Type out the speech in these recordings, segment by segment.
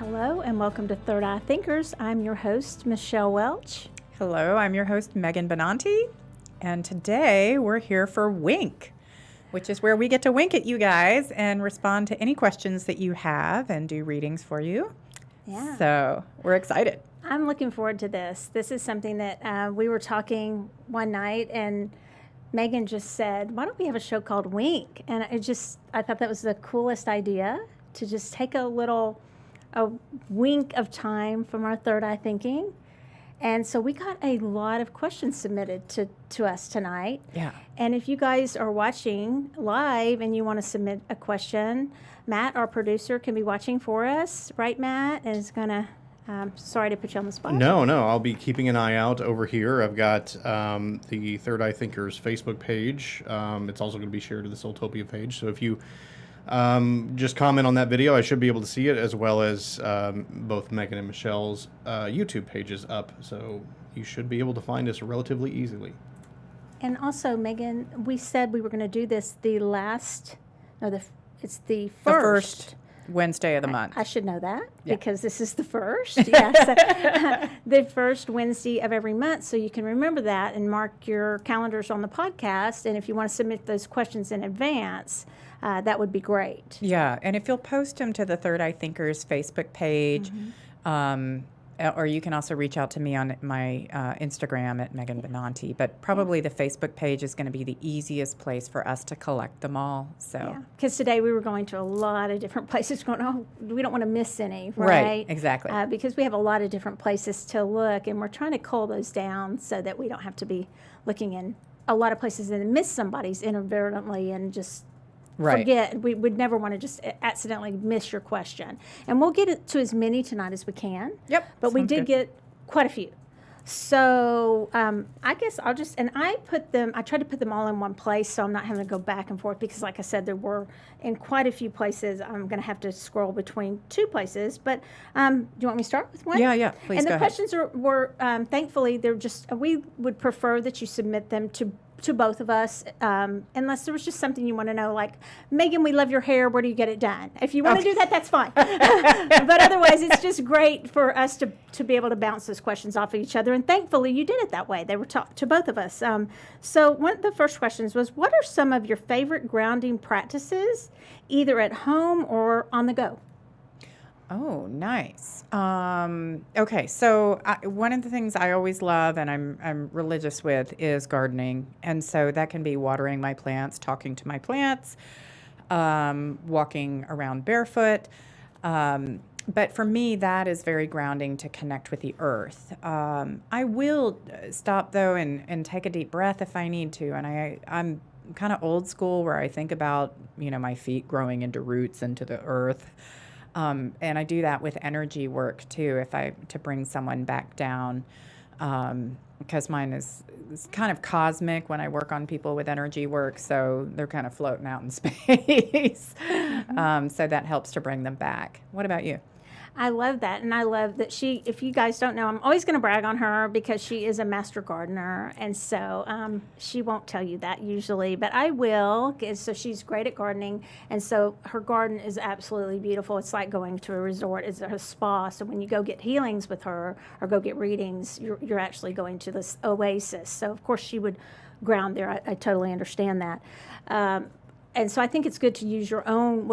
Hello and welcome to Third Eye Thinkers. I'm your host, Michelle Welch. Hello, I'm your host, Megan Benanti, and today we're here for Wink, which is where we get to wink at you guys and respond to any questions that you have and do readings for you. Yeah. So we're excited. I'm looking forward to this. This is something that we were talking one night and Megan just said, why don't we have a show called Wink? And I thought that was the coolest idea, to just take a wink of time from our third eye thinking. And so we got a lot of questions submitted to us tonight. Yeah. And if you guys are watching live and you want to submit a question, Matt, our producer, can be watching for us. Right, Matt? And is going to, sorry to put you on the spot. No, I'll be keeping an eye out over here. I've got the Third Eye Thinkers Facebook page. It's also going to be shared to the Soultopia page. So if you just comment on that video, I should be able to see it, as well as both Megan and Michelle's YouTube pages up. So you should be able to find us relatively easily. And also, Megan, we said we were going to do this it's the first Wednesday of the month. I should know that because this is the first. The first Wednesday of every month. So you can remember that and mark your calendars on the podcast. And if you want to submit those questions in advance, that would be great. Yeah, and if you'll post them to the Third Eye Thinkers Facebook page, or you can also reach out to me on my Instagram at Megan Benanti. But probably the Facebook page is going to be the easiest place for us to collect them all. So, because today we were going to a lot of different places, we don't want to miss any, right? Exactly. Because we have a lot of different places to look, and we're trying to cull those down so that we don't have to be looking in a lot of places and miss somebody's inadvertently and just forget. We would never want to just accidentally miss your question. And we'll get to as many tonight as we can. Yep. But we did get quite a few. So I guess I tried to put them all in one place so I'm not having to go back and forth because, like I said, there were in quite a few places. I'm going to have to scroll between two places. But do you want me to start with one? Yeah, please go ahead. And the questions were thankfully, they're just, we would prefer that you submit them to both of us, unless there was just something you want to know, like, Megan, we love your hair. Where do you get it done? If you want to do that, that's fine. But otherwise, it's just great for us to be able to bounce those questions off of each other. And thankfully, you did it that way. They were taught to both of us. So one of the first questions was, what are some of your favorite grounding practices, either at home or on the go? Oh, nice. Okay, so one of the things I always love and I'm religious with is gardening. And so that can be watering my plants, talking to my plants, walking around barefoot. But for me, that is very grounding to connect with the earth. I will stop, though, and take a deep breath if I need to. And I'm kind of old school where I think about, my feet growing into roots into the earth. And I do that with energy work too, to bring someone back down, because mine is kind of cosmic when I work on people with energy work, so they're kind of floating out in space. So that helps to bring them back. What about you? I love that, and I love that if you guys don't know, I'm always going to brag on her because she is a master gardener, and so she won't tell you that usually, but I will. So she's great at gardening, and so her garden is absolutely beautiful. It's like going to a resort. It's a spa, so when you go get healings with her or go get readings, you're actually going to this oasis. So, of course, she would ground there. I totally understand that. And so I think it's good to use your own,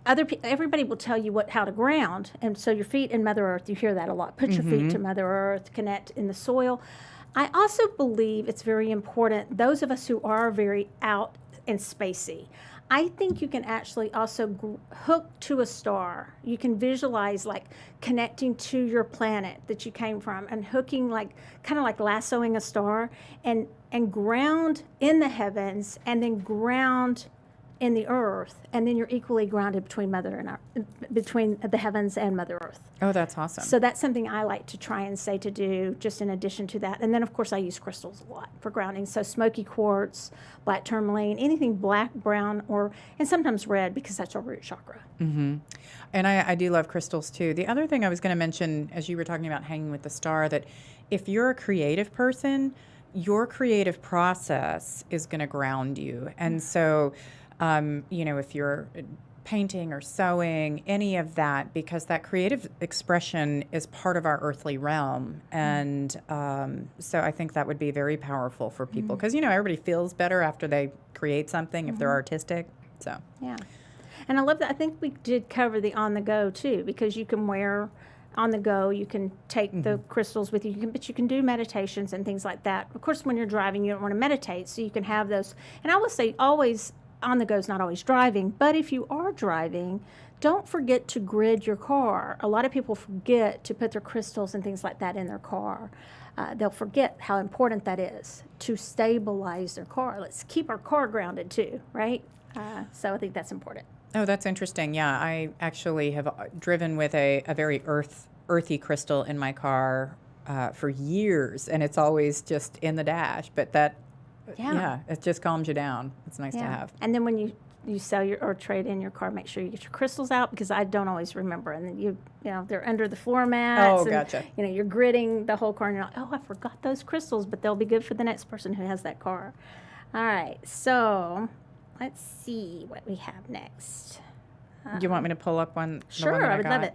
everybody will tell you how to ground, and so your feet in Mother Earth, you hear that a lot. Put your feet to Mother Earth, connect in the soil. I also believe it's very important, those of us who are very out and spacey, I think you can actually also hook to a star. You can visualize like connecting to your planet that you came from and hooking, kind of like lassoing a star, and ground in the heavens and then ground in the earth, and then you're equally grounded between the heavens and Mother Earth. Oh, that's awesome. So that's something I like to try and say to do, just in addition to that. And then, of course, I use crystals a lot for grounding. So smoky quartz, black tourmaline, anything black, brown, and sometimes red, because that's our root chakra. Mm-hmm. And I do love crystals, too. The other thing I was going to mention, as you were talking about hanging with the star, that if you're a creative person, your creative process is going to ground you. And so if you're painting or sewing, any of that, because that creative expression is part of our earthly realm. And so I think that would be very powerful for people because, everybody feels better after they create something if they're artistic. So, Yeah. And I love that. I think we did cover the on the go too, because you can wear on the go, you can take the crystals with you, but you can do meditations and things like that. Of course, when you're driving, you don't want to meditate, so you can have those. And I will say always, on the go is not always driving, but if you are driving, don't forget to grid your car. A lot of people forget to put their crystals and things like that in their car. They'll forget how important that is to stabilize their car. Let's keep our car grounded too, right? So I think that's important. oh, that's interesting. Yeah, I actually have driven with a very earthy crystal in my car for years, and it's always just in the dash. But that, yeah, it just calms you down. It's nice to have. And then when you sell your or trade in your car, make sure you get your crystals out, because I don't always remember. And then you know they're under the floor mats. Oh, and, gotcha. You're gridding the whole car, and you're like, oh, I forgot those crystals, but they'll be good for the next person who has that car. All right, so let's see what we have next. You want me to pull up one? The Sure, one that I would love got?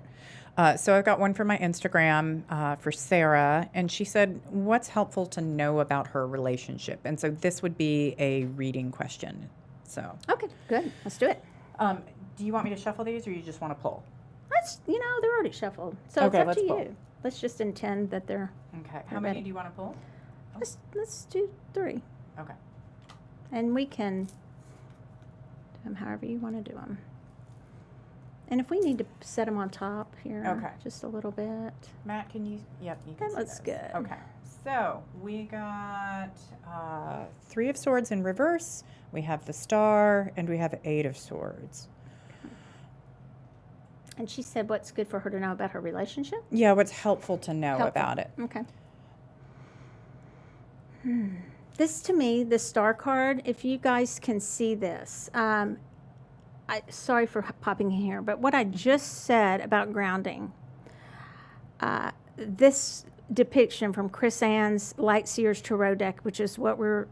it. So I've got one for my Instagram for Sarah, and she said, what's helpful to know about her relationship? And so this would be a reading question. So, Okay, good. Let's do it. do you want me to shuffle these, or you just want to pull? They're already shuffled, so Okay, it's up let's to pull. you. Let's just intend that they're. Okay. How They're many ready. do you want to pull? Let's do 3, Okay. and we can do them however you want to do them. And if we need to set them on top here, Okay. just a little bit. Matt, can you? Yep, you can That see looks those. good. Okay. So we got 3 of Swords in reverse. We have the Star, and we have 8 of Swords. And she said, "What's good for her to know about her relationship?" Yeah, what's helpful to know Helpful. about it? Okay. This to me, the Star card. If you guys can see this, sorry for popping in here, but what I just said about grounding, this depiction from Chris Ann's Light Seers Tarot deck, which is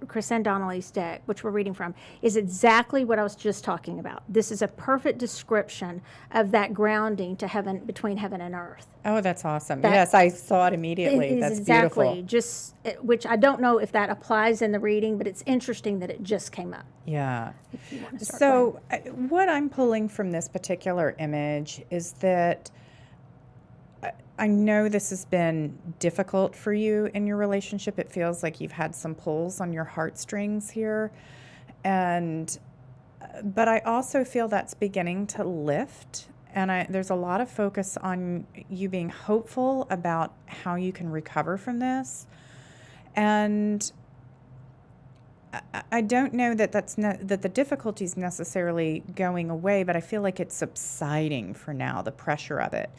Chris Ann Donnelly's deck, which we're reading from, is exactly what I was just talking about. This is a perfect description of that grounding to heaven, between heaven and earth. Oh, that's awesome. That- Yes, I saw it immediately. It is That's exactly beautiful. which I don't know if that applies in the reading, but it's interesting that it just came up. Yeah. If you want to start So what I'm pulling from this particular image is that I know this has been difficult for you in your relationship. It feels like you've had some pulls on your heartstrings here. But I also feel that's beginning to lift. And there's a lot of focus on you being hopeful about how you can recover from this. And I don't know that that the difficulty is necessarily going away, but I feel like it's subsiding for now, the pressure of it.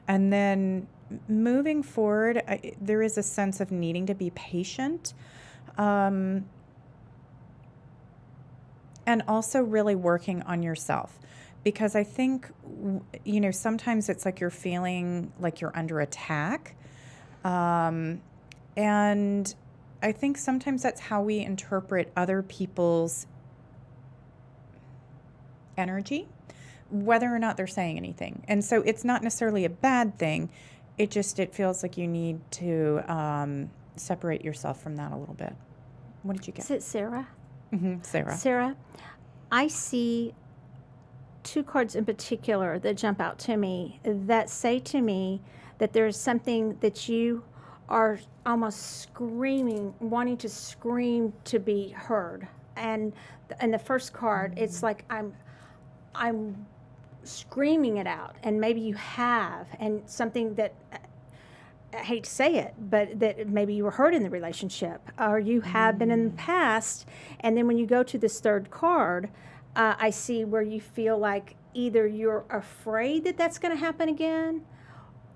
And then moving forward, there is a sense of needing to be patient, and also really working on yourself. Because I think, sometimes it's like you're feeling like you're under attack. And I think sometimes that's how we interpret other people's energy, whether or not they're saying anything. And so it's not necessarily a bad thing. It feels like you need to separate yourself from that a little bit. What did you get? Is it Sarah? Mm-hmm. Sarah. Sarah, I see 2 cards in particular that jump out to me that say to me that there's something that you are almost screaming, wanting to scream to be heard. And in the first card, it's like I'm screaming it out, and maybe you have, and something that I hate to say it, but that maybe you were hurt in the relationship, or you have been in the past. And then when you go to this 3rd card, I see where you feel like either you're afraid that that's going to happen again,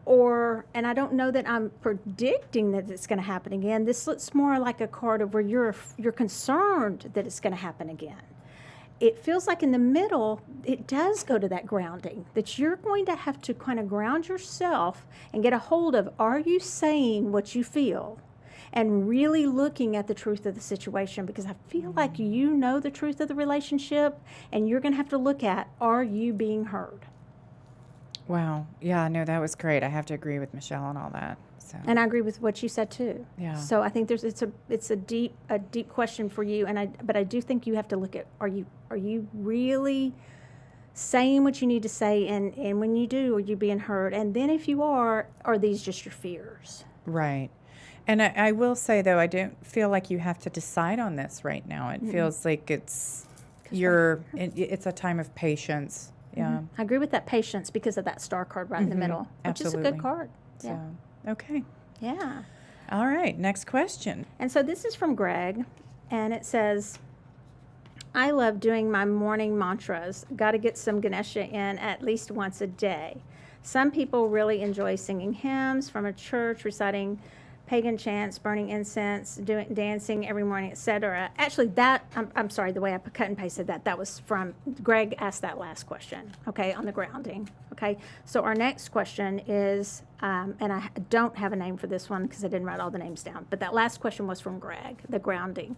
and I don't know that I'm predicting that it's going to happen again. This looks more like a card of where you're concerned that it's going to happen again. It feels like in the middle, it does go to that grounding, that you're going to have to kind of ground yourself and get a hold of, are you saying what you feel? and really looking at the truth of the situation, because I feel like you know the truth of the relationship, and you're going to have to look at, are you being heard? Wow. Yeah, no, that was great. I have to agree with Michelle on all that. So. And I agree with what you said too. Yeah. So I think it's a deep question for you, but I do think you have to look at, are you really saying what you need to say, and when you do, are you being heard? And then if you are these just your fears? Right. And I will say, though, I don't feel like you have to decide on this right now. It feels like it's a time of patience. Yeah. I agree with that patience because of that star card right in the middle, which is a good card. Yeah. So, okay. Yeah. All right. Next question. And so this is from Greg, and it says, I love doing my morning mantras. Got to get some Ganesha in at least once a day. Some people really enjoy singing hymns from a church, reciting pagan chants, burning incense, dancing every morning, etc. Actually, I'm sorry, the way I cut and pasted that was from Greg asked that last question, okay, on the grounding. Okay, so our next question is, and I don't have a name for this one because I didn't write all the names down, but that last question was from Greg, the grounding.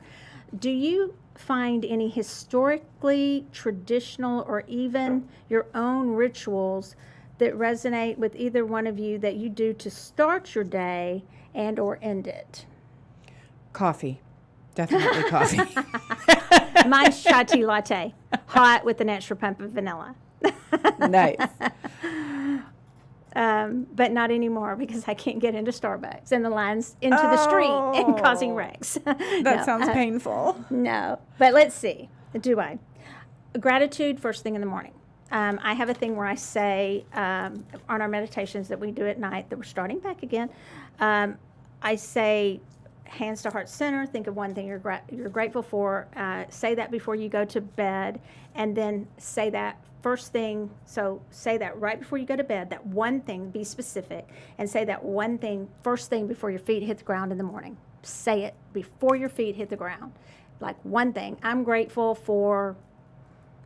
Do you find any historically traditional or even your own rituals that resonate with either one of you that you do to start your day and or end it? Coffee. Definitely coffee. Mine's chai tea latte, hot with an extra pump of vanilla. Nice. But not anymore because I can't get into Starbucks and the lines into the street and causing wrecks. That sounds painful. No, but let's see. Do I? Gratitude first thing in the morning. I have a thing where I say on our meditations that we do at night that we're starting back again. I say hands to heart center. Think of one thing you're grateful for. Say that before you go to bed, and then say that first thing. So say that right before you go to bed. That one thing. Be specific, and say that one thing first thing before your feet hit the ground in the morning. Say it before your feet hit the ground. Like one thing. I'm grateful for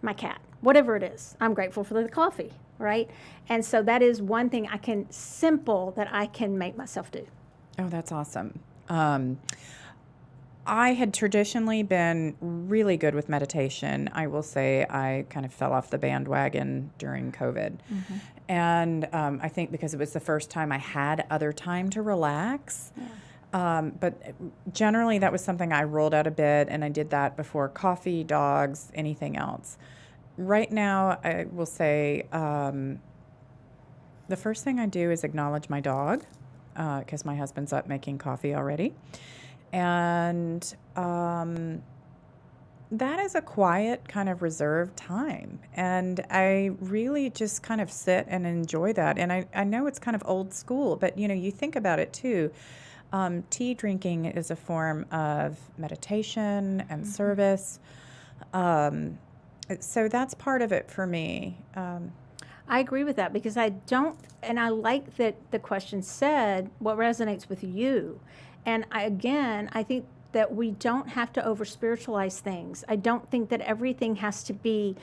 my cat. Whatever it is. I'm grateful for the coffee. Right? And so that is one thing simple that I can make myself do. Oh, that's awesome. I had traditionally been really good with meditation. I will say I kind of fell off the bandwagon during COVID. Mm-hmm. And I think because it was the first time I had other time to relax. Yeah. But generally that was something I rolled out of bed, and I did that before coffee, dogs, anything else. Right now, I will say the first thing I do is acknowledge my dog, because my husband's up making coffee already. And that is a quiet, kind of reserved time. And I really just kind of sit and enjoy that. And I know it's kind of old school, but, you think about it too. Tea drinking is a form of meditation and service. So that's part of it for me. I agree with that because I like that the question said what resonates with you. And I think that we don't have to over spiritualize things. I don't think that everything has to be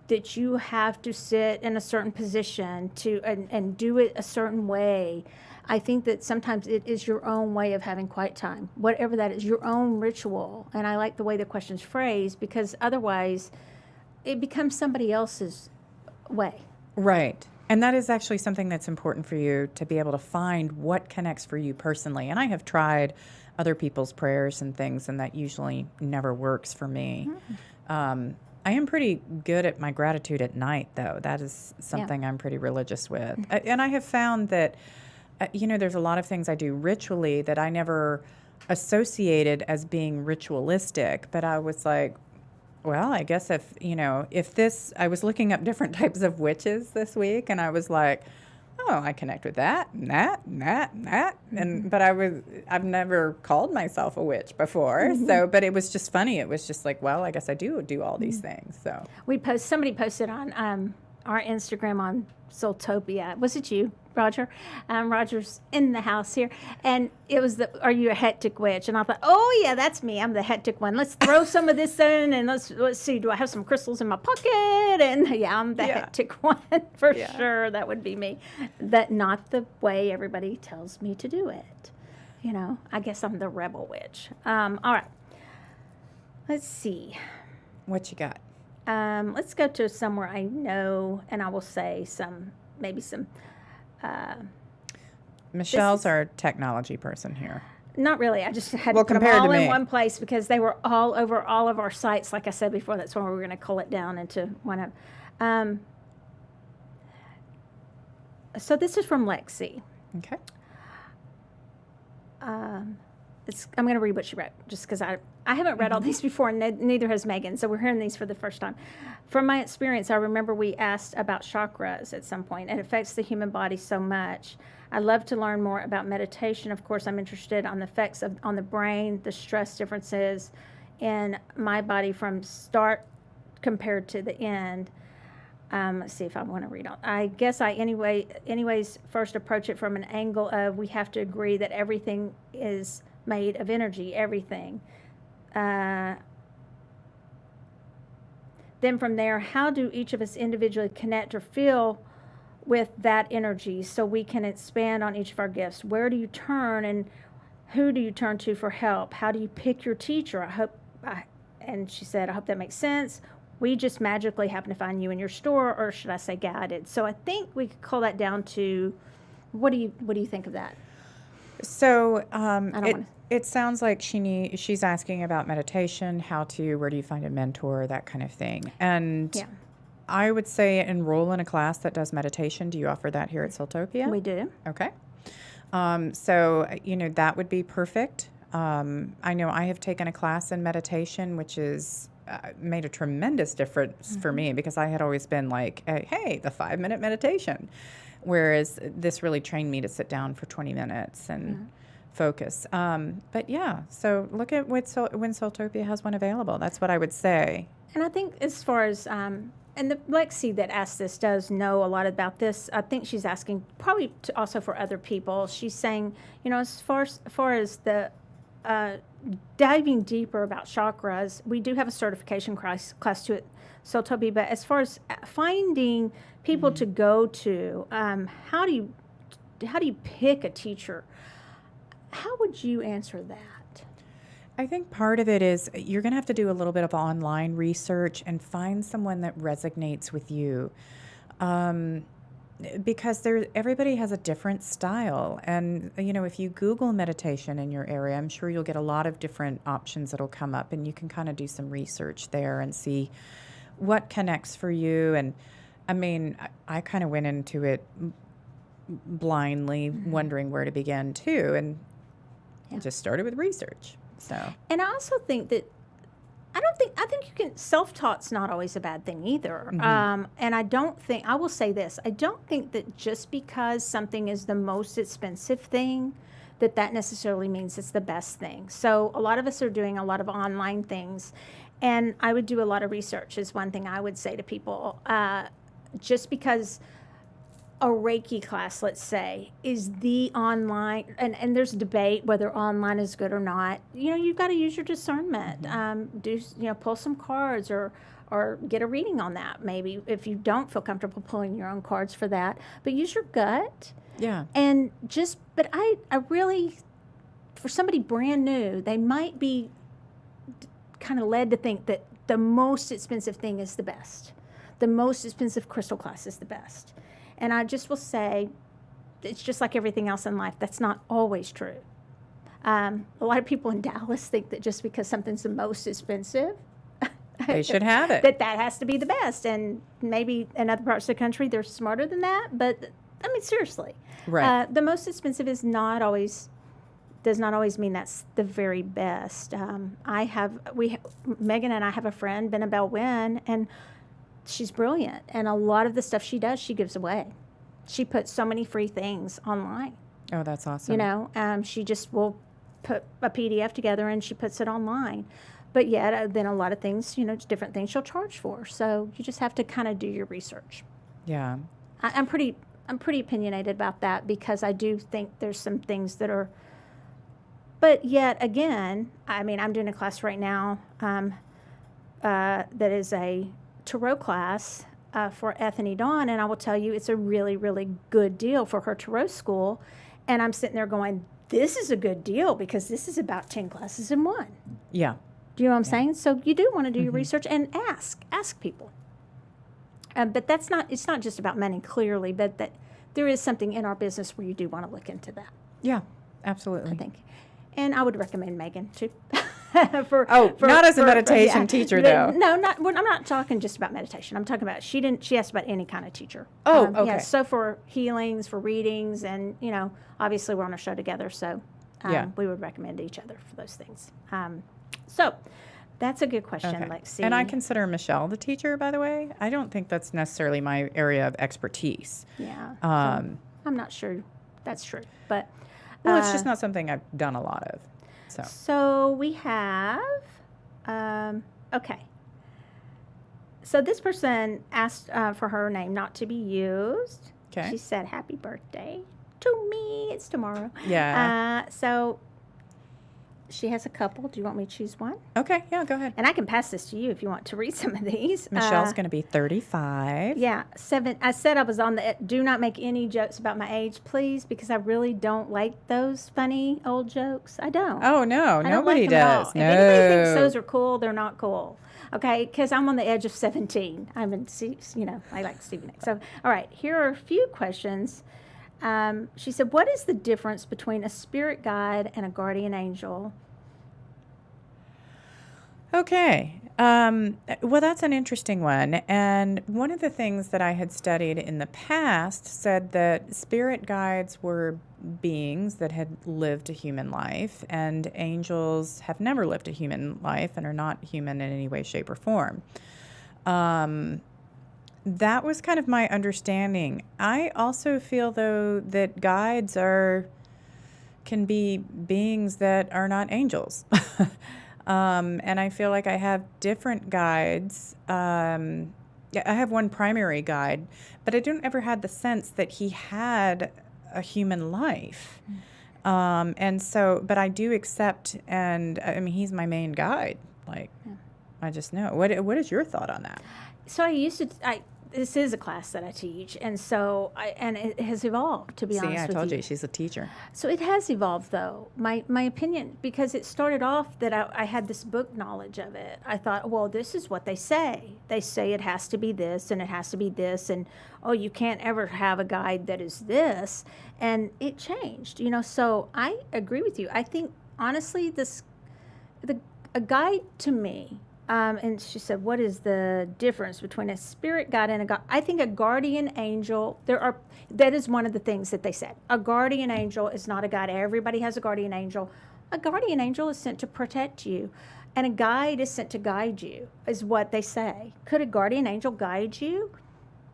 that you have to sit in a certain position and do it a certain way. I think that sometimes it is your own way of having quiet time, whatever that is, your own ritual. And I like the way the question's phrased because otherwise it becomes somebody else's way. Right. And that is actually something that's important for you to be able to find what connects for you personally. And I have tried other people's prayers and things, and that usually never works for me. Mm-hmm. I am pretty good at my gratitude at night, though. That is something I'm pretty religious with. Mm-hmm. And I have found that, there's a lot of things I do ritually that I never associated as being ritualistic, but I was like, well, I guess I was looking up different types of witches this week, and I was like, oh, I connect with that and that and that and that. Mm-hmm. But I've never called myself a witch before. Mm-hmm. But it was just funny. It was just like, well, I guess I do all these things. So somebody posted on our Instagram on Soultopia. Was it you, Roger? Roger's in the house here. And it was are you a hectic witch? And I thought, oh yeah, that's me. I'm the hectic one. Let's throw some of this in and let's see, do I have some crystals in my pocket? And yeah, I'm the hectic one for sure. That would be me. That not the way everybody tells me to do it. I guess I'm the rebel witch. All right. Let's see. What you got? Let's go to somewhere I know, and I will say maybe some. Michelle's our technology person here. Not really. I just had Well, to put them compared to all in me. one place because they were all over all of our sites. Like I said before, that's why we were going to cull it down into one of. So this is from Lexi. Okay. I'm going to read what she wrote just because I haven't read all these before, and neither has Megan, so we're hearing these for the first time. From my experience, I remember we asked about chakras at some point. It affects the human body so much. I'd love to learn more about meditation. Of course, I'm interested on the effects on the brain, the stress differences in my body from start compared to the end. Let's see if I want to read on. I guess anyways, first approach it from an angle of we have to agree that everything is made of energy, everything. Then from there, how do each of us individually connect or feel with that energy so we can expand on each of our gifts? Where do you turn and who do you turn to for help? How do you pick your teacher? And she said, I hope that makes sense. We just magically happen to find you in your store, or should I say guided? So I think we could call that down to, what do you think of that? So wanna- it sounds like she's asking about meditation, where do you find a mentor, that kind of thing. And Yeah. I would say enroll in a class that does meditation. Do you offer that here at Soultopia? We do. Okay. So, that would be perfect. I know I have taken a class in meditation, which is made a tremendous difference for me because I had always been like, hey, the 5-minute meditation. Whereas this really trained me to sit down for 20 minutes and focus. But yeah, so look at when Soultopia has one available. That's what I would say. And I think as far as, and the Lexi that asked this does know a lot about this. I think she's asking probably also for other people. She's saying, as far as the diving deeper about chakras, we do have a certification class to it, Soultopia. But as far as finding people to go to, how do you pick a teacher? How would you answer that? I think part of it is you're going to have to do a little bit of online research and find someone that resonates with you. Because everybody has a different style. And, if you Google meditation in your area, I'm sure you'll get a lot of different options that'll come up, and you can kind of do some research there and see what connects for you. And I mean, I kind of went into it blindly, wondering where to begin too, and just started with research. So, and I also think that I think you can, self-taught's not always a bad thing either. And I will say this, I don't think that just because something is the most expensive thing, that necessarily means it's the best thing. So a lot of us are doing a lot of online things, and I would do a lot of research is one thing I would say to people. Just because a Reiki class, let's say, is the online, and there's debate whether online is good or not. You've got to use your discernment. Pull some cards or get a reading on that. Maybe if you don't feel comfortable pulling your own cards for that, but use your gut. yeah. And but I really, for somebody brand new, they might be kind of led to think that the most expensive thing is the best. The most expensive crystal class is the best. And I just will say, it's just like everything else in life. That's not always true. A lot of people in Dallas think that just because something's the most expensive, They should have it. that has to be the best. And maybe in other parts of the country, they're smarter than that. But, I mean, seriously. Right. The most expensive does not always mean that's the very best. Megan and I have a friend, Benabelle Wynn, and she's brilliant, and a lot of the stuff she does, she gives away. She puts so many free things online. Oh, that's awesome. She just will put a PDF together and she puts it online. But yet, then a lot of things, different things she'll charge for. So you just have to kind of do your research. Yeah. I'm pretty opinionated about that because I do think there's some things that are. But yet again, I mean, I'm doing a class right now that is a tarot class for Ethany Dawn, and I will tell you it's a really, really good deal for her tarot school. And I'm sitting there going, this is a good deal because this is about 10 classes in one. Yeah. Do you know what I'm saying? So you do want to do your research and ask people. But it's not just about money, clearly, but that there is something in our business where you do want to look into that, Yeah, absolutely. I think. And I would recommend Megan too. Not as a meditation teacher, though. No, not. Well, I'm not talking just about meditation. I'm talking about she asked about any kind of teacher. Oh, okay. Yeah, so for healings, for readings, and obviously we're on a show together, so we would recommend each other for those things. So that's a good question, Okay. Lexi. And I consider Michelle the teacher, by the way. I don't think that's necessarily my area of expertise. Yeah. Um, I'm not sure that's true, but well, it's just not something I've done a lot of. So we have, okay. So this person asked for her name not to be used. Okay. She said, happy birthday to me. It's tomorrow. Yeah. So she has a couple. Do you want me to choose one? Okay. Yeah, go ahead. And I can pass this to you if you want to read some of these. Michelle's going to be 35. Yeah, 7. I said I was on the do not make any jokes about my age, please, because I really don't like those funny old jokes. I don't. Oh, no. I don't Nobody like them at all. does. If anybody thinks No. those are cool, they're not cool. Okay, because I'm on the edge of 17. I like Stevie Nicks. So, all right, here are a few questions. She said, what is the difference between a spirit guide and a guardian angel? Okay. Well, that's an interesting one. And one of the things that I had studied in the past said that spirit guides were beings that had lived a human life, and angels have never lived a human life and are not human in any way, shape, or form. That was kind of my understanding. I also feel, though, that guides can be beings that are not angels. And I feel like I have different guides. I have one primary guide, but I don't ever had the sense that he had a human life. And so, but I do accept, and I mean, he's my main guide. Like, I just know. What is your thought on that? So this is a class that I teach, and so and it has evolved, to be honest with you. See, I told you, she's a teacher. So it has evolved, though, my opinion, because it started off that I had this book knowledge of it. I thought, well, this is what they say. They say it has to be this, and it has to be this, and, oh, you can't ever have a guide that is this. And it changed, So I agree with you. I think, honestly, a guide to me, and she said, what is the difference between a spirit guide and a guide? I think a guardian angel, that is one of the things that they said. A guardian angel is not a guide. Everybody has a guardian angel. A guardian angel is sent to protect you, and a guide is sent to guide you, is what they say. Could a guardian angel guide you?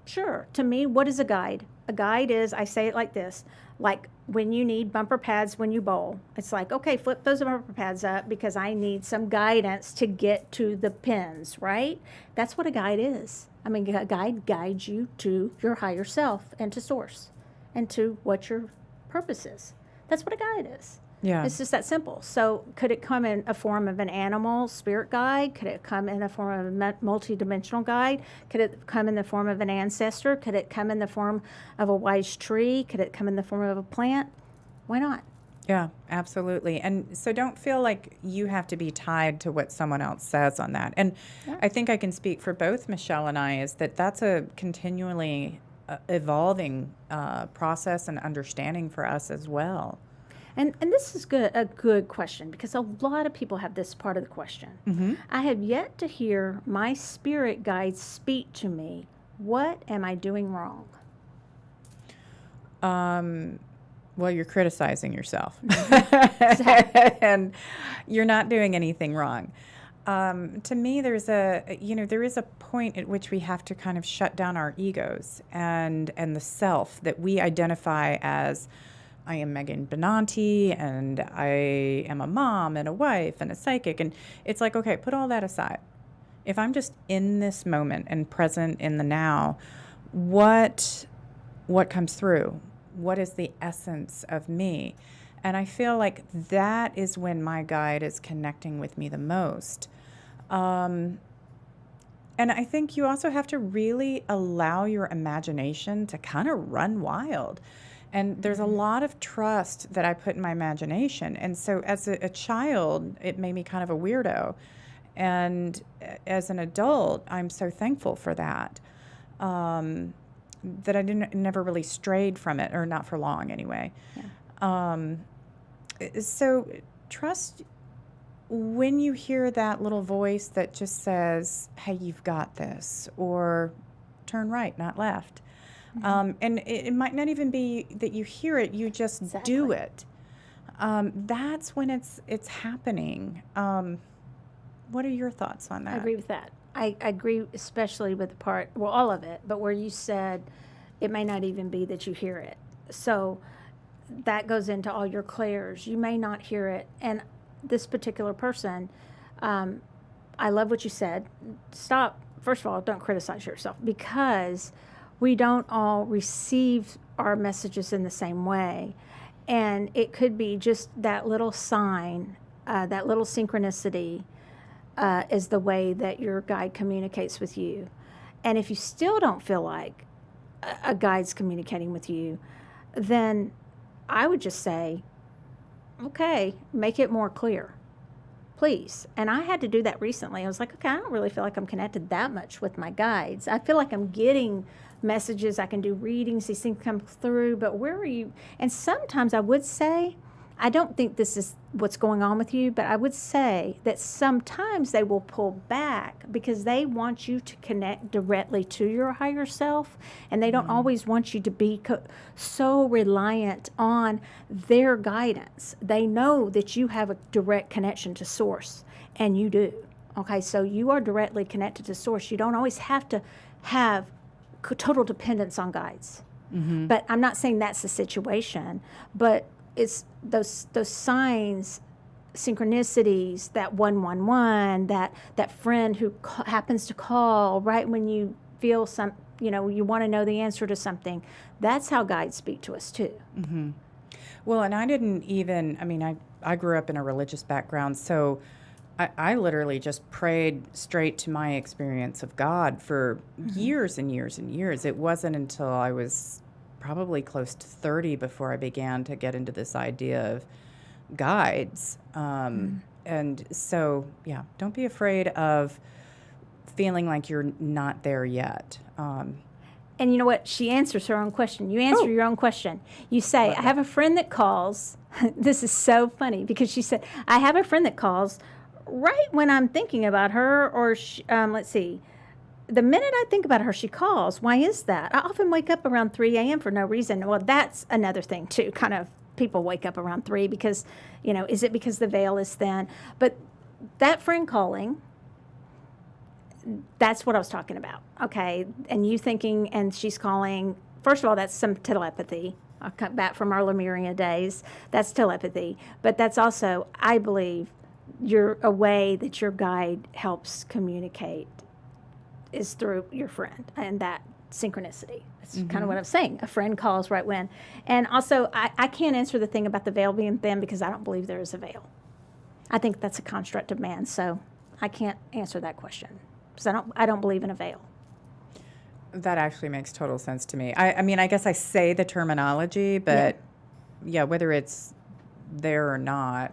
Sure. To me, what is a guide? A guide is, I say it like this, like when you need bumper pads when you bowl. It's like, okay, flip those bumper pads up because I need some guidance to get to the pins, right? That's what a guide is. I mean, a guide guides you to your higher self and to source and to what your purpose is. That's what a guide is. Yeah. It's just that simple. So could it come in a form of an animal spirit guide? Could it come in a form of a multi-dimensional guide? Could it come in the form of an ancestor? Could it come in the form of a wise tree? Could it come in the form of a plant? Why not? Yeah, absolutely. And so don't feel like you have to be tied to what someone else says on that. And I think I can speak for both Michelle and I, is that that's a continually evolving process and understanding for us as well. And this is a good question, because a lot of people have this part of the question. Mm-hmm. I have yet to hear my spirit guide speak to me. What am I doing wrong? Well, you're criticizing yourself. And you're not doing anything wrong. To me, there is a point at which we have to kind of shut down our egos and the self that we identify as, I am Megan Benanti, and I am a mom and a wife and a psychic. And it's like, okay, put all that aside. If I'm just in this moment and present in the now, what comes through? What is the essence of me? And I feel like that is when my guide is connecting with me the most. And I think you also have to really allow your imagination to kind of run wild And there's a lot of trust that I put in my imagination. And so as a child, it made me kind of a weirdo. And as an adult, I'm so thankful for that. That I never really strayed from it, or not for long anyway. Yeah. So trust, when you hear that little voice that just says, hey, you've got this, or turn right, not left. And it might not even be that you hear it, you just do Exactly. it. That's when it's happening. What are your thoughts on that? I agree with that. I agree, especially with the part, well, all of it, but where you said it may not even be that you hear it. So that goes into all your clairs. You may not hear it. And this particular person, I love what you said. Stop. First of all, don't criticize yourself, because we don't all receive our messages in the same way. And it could be just that little sign, that little synchronicity is the way that your guide communicates with you. And if you still don't feel like a guide's communicating with you, then I would just say, okay, make it more clear, please. And I had to do that recently. I was like, okay, I don't really feel like I'm connected that much with my guides. I feel like I'm getting messages, I can do readings, these things come through, but where are you? And sometimes I would say, I don't think this is what's going on with you, but I would say that sometimes they will pull back because they want you to connect directly to your higher self, and they don't always want you to be so reliant on their guidance. They know that you have a direct connection to source, and you do. Okay, so you are directly connected to source. You don't always have to have total dependence on guides. But I'm not saying that's the situation, but it's those signs, synchronicities, that 111, that friend who happens to call right when you feel you want to know the answer to something. That's how guides speak to us too. Well, and I didn't even, I grew up in a religious background, so I literally just prayed straight to my experience of God for years and years and years. It wasn't until I was probably close to 30 before I began to get into this idea of guides. And so, yeah, don't be afraid of feeling like you're not there yet. And you know what? She answers her own question. You answer your own question. You say, I have a friend that calls. This is so funny because she said, I have a friend that calls right when I'm thinking about her, or let's see. The minute I think about her, she calls. Why is that? I often wake up around 3 a.m. for no reason. Well, that's another thing, too. Kind of people wake up around 3 because, is it because the veil is thin? But that friend calling, that's what I was talking about. Okay. And you thinking, and she's calling. First of all, that's some telepathy. I come back from our Lemuria days. That's telepathy. But that's also, I believe, a way that your guide helps communicate is through your friend and that synchronicity. That's kind of what I'm saying. A friend calls right when. And also, I can't answer the thing about the veil being thin because I don't believe there is a veil. I think that's a construct of man, so I can't answer that question because I don't believe in a veil. That actually makes total sense to me. I guess I say the terminology, but yeah, whether it's there or not.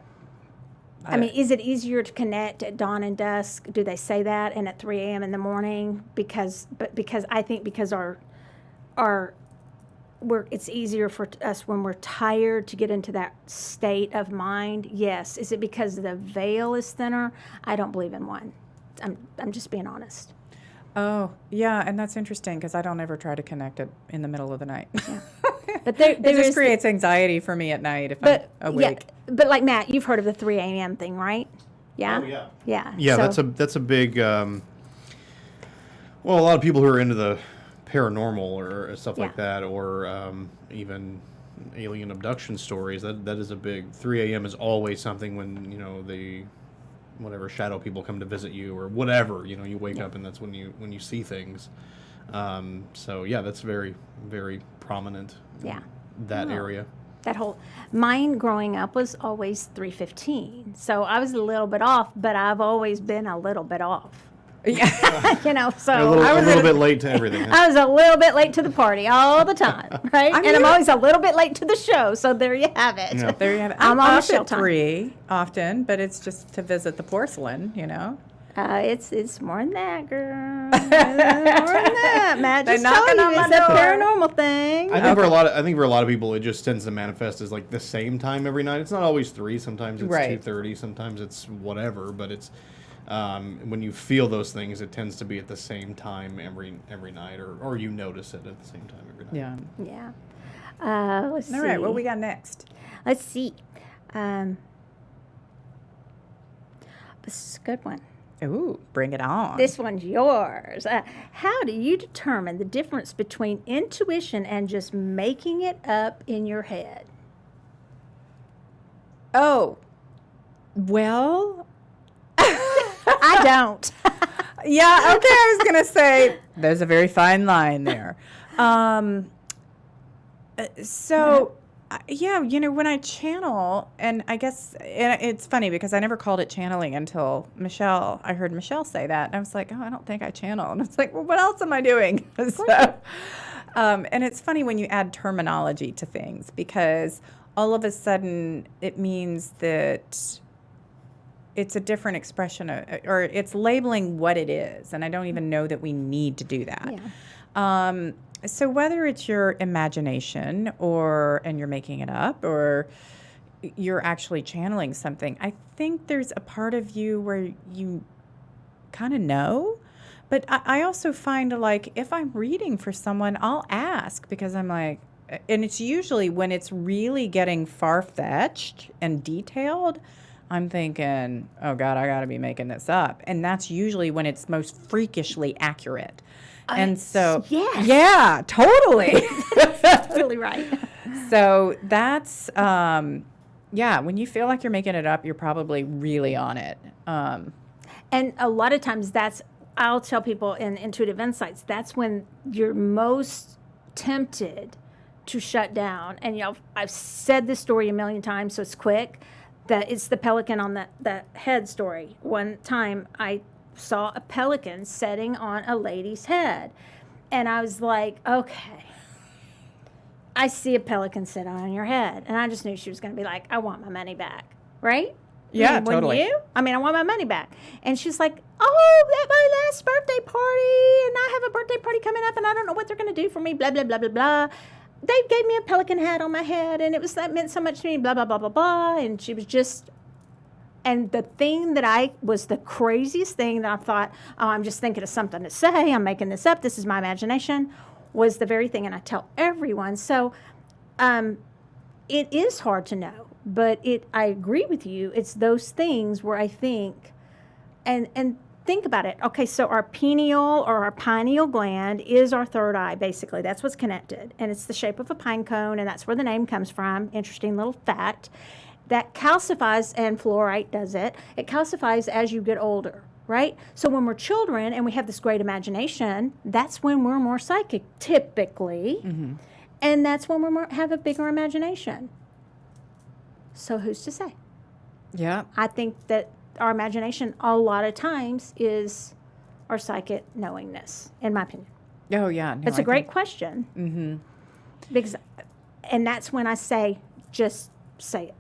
Is it easier to connect at dawn and dusk? Do they say that? And at 3 a.m. in the morning? Because I think because it's easier for us when we're tired to get into that state of mind. Yes. Is it because the veil is thinner? I don't believe in one. I'm just being honest. Oh, yeah, and that's interesting because I don't ever try to connect it in the middle of the night. Yeah. But there it just is creates anxiety for me at night if I'm awake. Yeah, but like Matt, you've heard of the 3 a.m. thing, right? Yeah? Oh, yeah. Yeah. Yeah, So- that's a big. Well, a lot of people who are into the paranormal or stuff like that, or even alien abduction stories. That is a big. 3 a.m. is always something when the whatever shadow people come to visit you or whatever. You wake up and that's when you see things. So yeah, that's very, very prominent. Yeah. That area. That whole mine growing up was always 3:15. So I was a little bit off, but I've always been a little bit off. Yeah. You know, so A little bit late to everything. Huh? I was a little bit late to the party all the time, right? I mean, and I'm always a little bit late to the show. So there you have it. Yeah. There you have it. I'm I'm on up Michelle at time. 3 often, but it's just to visit the porcelain, you know. It's more than that, girl. It's more than that. Matt They're just told knocking you on my it's a door. paranormal thing. I think for a lot of people, it just tends to manifest as like the same time every night. It's not always 3. Sometimes it's Right. 2:30. Sometimes it's whatever. But it's when you feel those things, it tends to be at the same time every night, or you notice it at the same time every night. Yeah. Yeah. Let's see. All right, what we got next? Let's see. This is a good one. Ooh, bring it on. This one's yours. How do you determine the difference between intuition and just making it up in your head? Oh, well, I don't. yeah, okay, I was going to say there's a very fine line there. Yeah, you know, when I channel, and I guess it's funny because I never called it channeling until I heard Michelle say that. And I was like, oh, I don't think I channel. And it's like, well, what else am I doing? And it's funny when you add terminology to things because all of a sudden it means that it's a different expression or it's labeling what it is. And I don't even know that we need to do that. Yeah. So whether it's your imagination and you're making it up or you're actually channeling something, I think there's a part of you where you kind of know. But I also find like if I'm reading for someone, I'll ask because I'm like, and it's usually when it's really getting far-fetched and detailed, I'm thinking, oh God, I got to be making this up. And that's usually when it's most freakishly accurate. And so, yes. yeah, totally. Totally right. So that's, when you feel like you're making it up, you're probably really on it. And a lot of times I'll tell people in Intuitive Insights, that's when you're most tempted to shut down. And, you know, I've said this story a million times, so it's quick, that it's the pelican on the head story. One time I saw a pelican sitting on a lady's head. And I was like, okay, I see a pelican sit on your head. And I just knew she was going to be like, I want my money back. Right? Yeah, Wouldn't totally. you? I mean, I want my money back. And she's like, oh, that's my last birthday party. And I have a birthday party coming up and I don't know what they're going to do for me. Blah, blah, blah, blah, blah. They gave me a pelican hat on my head and that meant so much to me. Blah, blah, blah, blah, blah. And she was just... And the thing that was the craziest thing that I thought, oh, I'm just thinking of something to say. I'm making this up. This is my imagination, was the very thing. And I tell everyone. So it is hard to know. But I agree with you. It's those things where I think, and think about it. Okay, so our pineal or our pineal gland is our third eye, basically. That's what's connected. And it's the shape of a pine cone, and that's where the name comes from. Interesting little fact. That calcifies, and fluorite does it, it calcifies as you get older, right? So when we're children and we have this great imagination, that's when we're more psychic, typically. Mm-hmm. And that's when we have a bigger imagination. So who's to say? Yeah. I think that our imagination a lot of times is our psychic knowingness, in my opinion. Oh, yeah. No, It's a great question. Mm-hmm. Because, and that's when I say, just say it.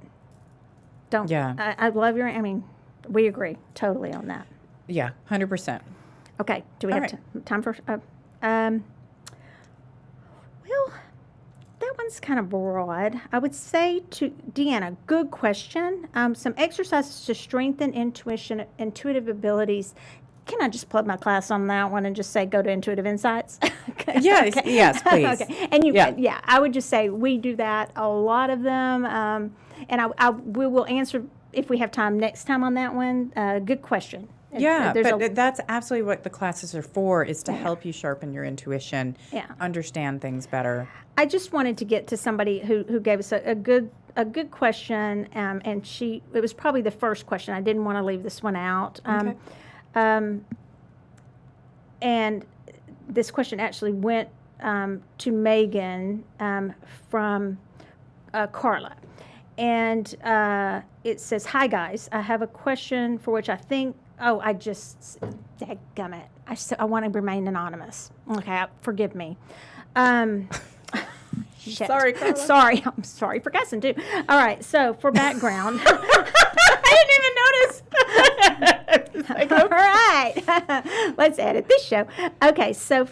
Don't. Yeah. I love we agree totally on that. Yeah, 100%. Okay. Do we have time for? Well, that one's kind of broad. I would say to Deanna, good question. Some exercises to strengthen intuitive abilities. Can I just plug my class on that one and just say go to Intuitive Insights? Yes, Okay. yes, please. Okay. And I would just say we do that, a lot of them. And we will answer if we have time next time on that one. Good question. Yeah, but that's absolutely what the classes are for, is to help you sharpen your intuition, understand things better. I just wanted to get to somebody who gave us a good question, and it was probably the first question. I didn't want to leave this one out. Okay. And this question actually went to Megan from Carla. And it says, hi, guys. I have a question for which I think I just, dadgummit. I want to remain anonymous. Okay, forgive me. Shit. Sorry, Carla. Sorry, I'm sorry for cussing too. All right, so for background. I didn't even notice. All right, let's edit this show. Okay, so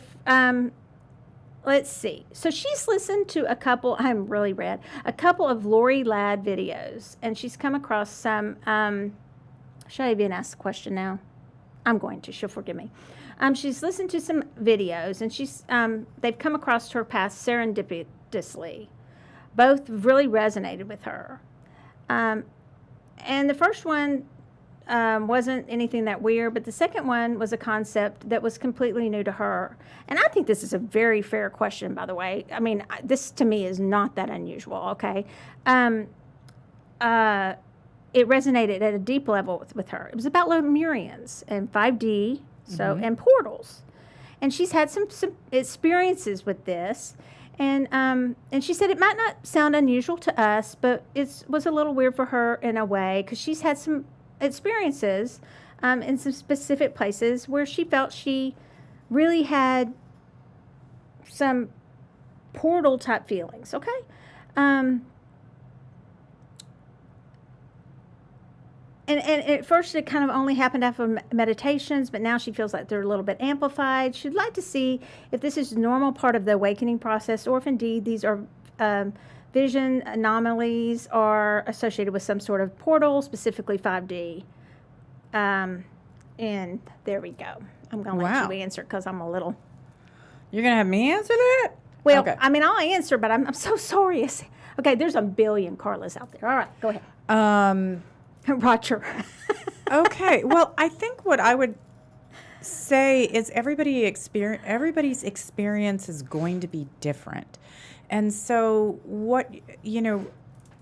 let's see. So she's listened to a couple of Lori Ladd videos, and she's come across some. Should I even ask the question now? I'm going to. She'll forgive me. She's listened to some videos, and they've come across her path serendipitously. Both really resonated with her. And the first one wasn't anything that weird, but the second one was a concept that was completely new to her. And I think this is a very fair question, by the way. I mean, this to me is not that unusual, okay? It resonated at a deep level with her. It was about Lemurians and 5D, and portals. And she's had some experiences with this. And she said it might not sound unusual to us, but it was a little weird for her in a way, because she's had some experiences in some specific places where she felt she really had some portal type feelings, okay? And at first it kind of only happened after meditations, but now she feels like they're a little bit amplified. She'd like to see if this is a normal part of the awakening process, or if indeed these are vision anomalies are associated with some sort of portal, specifically 5D. And there we go. I'm going to let you answer because I'm a little... You're going to have me answer that? Well, okay. I mean, I'll answer, but I'm so sorry. Okay, there's a billion Carlas out there. All right, go ahead. Roger. Okay. Well, I think what I would say is everybody's experience is going to be different. And so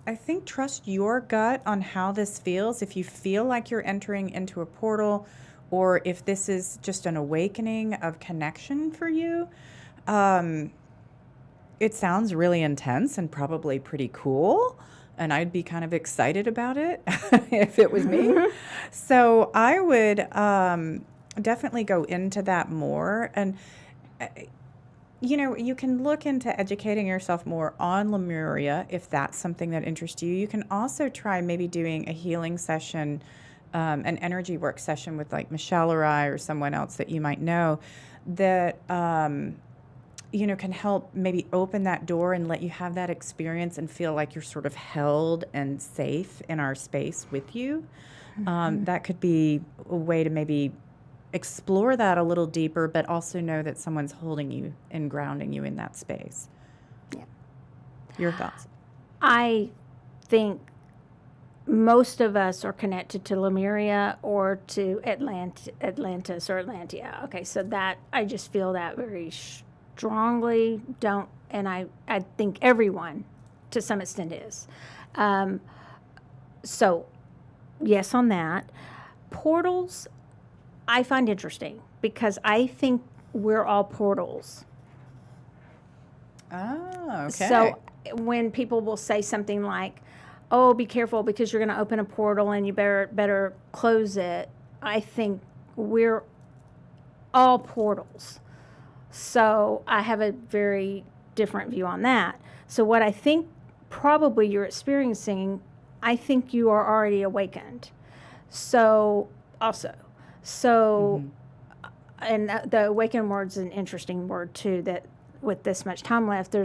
I think trust your gut on how this feels. If you feel like you're entering into a portal, or if this is just an awakening of connection for you, it sounds really intense and probably pretty cool. And I'd be kind of excited about it if it was me. So I would definitely go into that more. And, you can look into educating yourself more on Lemuria if that's something that interests you. You can also try maybe doing a healing session, an energy work session with like Michelle or I or someone else that you might know that... can help maybe open that door and let you have that experience and feel like you're sort of held and safe in our space with you. That could be a way to maybe explore that a little deeper, but also know that someone's holding you and grounding you in that space. Yeah. Your thoughts? I think most of us are connected to Lemuria or to Atlantis or Atlantia. Okay, so that I just feel that very strongly. And I think everyone to some extent is. So yes on that. Portals I find interesting because I think we're all portals. Oh, okay. So when people will say something like, oh, be careful because you're going to open a portal and you better close it, I think we're all portals. So I have a very different view on that. So what I think probably you're experiencing, I think you are already awakened. So also, and the awakened word's an interesting word too, that with this much time left,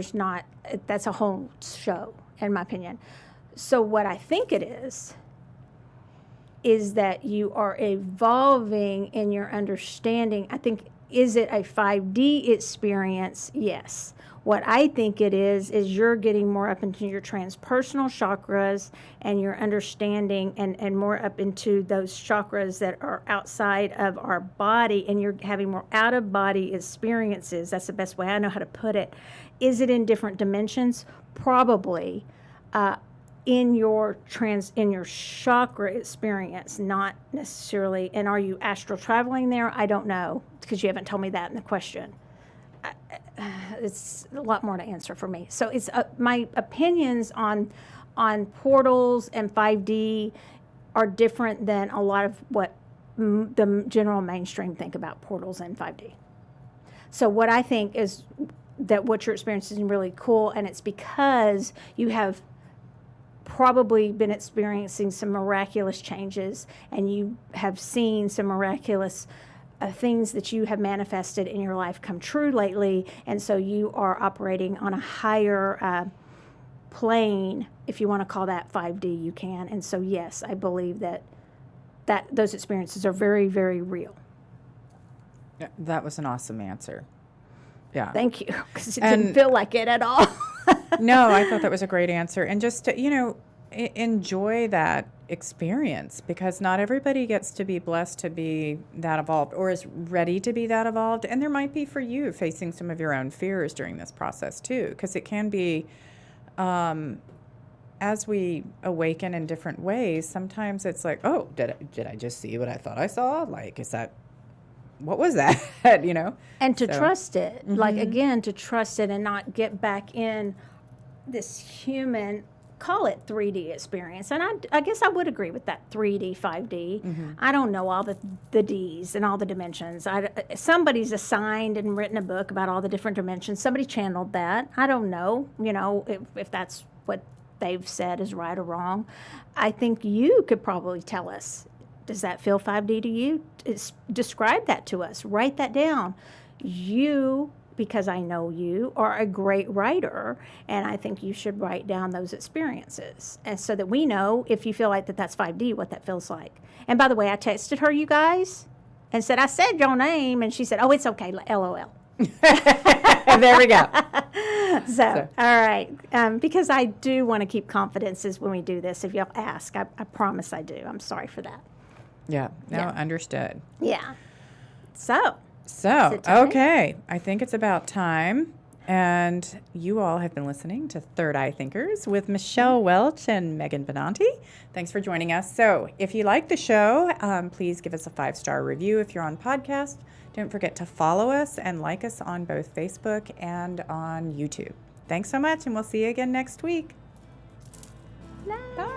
that's a whole show, in my opinion. So what I think it is that you are evolving in your understanding. I think, is it a 5D experience? Yes. What I think it is you're getting more up into your transpersonal chakras and your understanding and more up into those chakras that are outside of our body, and you're having more out-of-body experiences. That's the best way I know how to put it. Is it in different dimensions? Probably. In your chakra experience, not necessarily. And are you astral traveling there? I don't know, because you haven't told me that in the question. It's a lot more to answer for me. So it's my opinions on portals and 5D are different than a lot of what the general mainstream think about portals and 5D. So what I think is that what you're experiencing is really cool, and it's because you have probably been experiencing some miraculous changes, and you have seen some miraculous things that you have manifested in your life come true lately, and so you are operating on a higher plane, if you want to call that 5D, you can. And so yes, I believe that those experiences are very, very real. Yeah, that was an awesome answer. Yeah. Thank you, because it didn't feel like it at all. No, I thought that was a great answer. And just to, enjoy that experience, because not everybody gets to be blessed to be that evolved or is ready to be that evolved. And there might be for you facing some of your own fears during this process too, because it can be, as we awaken in different ways, sometimes it's like, oh, did I just see what I thought I saw? Like, what was that? And to trust it, like, again, to trust it and not get back in this human, call it 3D experience. And I guess I would agree with that 3D, 5D. I don't know all the Ds and all the dimensions. Somebody's assigned and written a book about all the different dimensions. Somebody channeled that. I don't know, if that's what they've said is right or wrong. I think you could probably tell us, does that feel 5D to you? Describe that to us. Write that down. You, because I know you, are a great writer, and I think you should write down those experiences, and so that we know if you feel like that's 5D, what that feels like. And by the way, I texted her, you guys, and said, I said your name, and she said, oh, it's okay, LOL. There we go. So, all right. Because I do want to keep confidences when we do this. If y'all ask, I promise I do. I'm sorry for that. Yeah. No, Yeah. understood. Yeah. So, So, it time? okay. I think it's about time. And you all have been listening to Third Eye Thinkers with Michelle Welch and Megan Benanti. Thanks for joining us. So if you like the show, please give us a 5-star review if you're on podcast. Don't forget to follow us and like us on both Facebook and on YouTube. Thanks so much, and we'll see you again next week. Bye.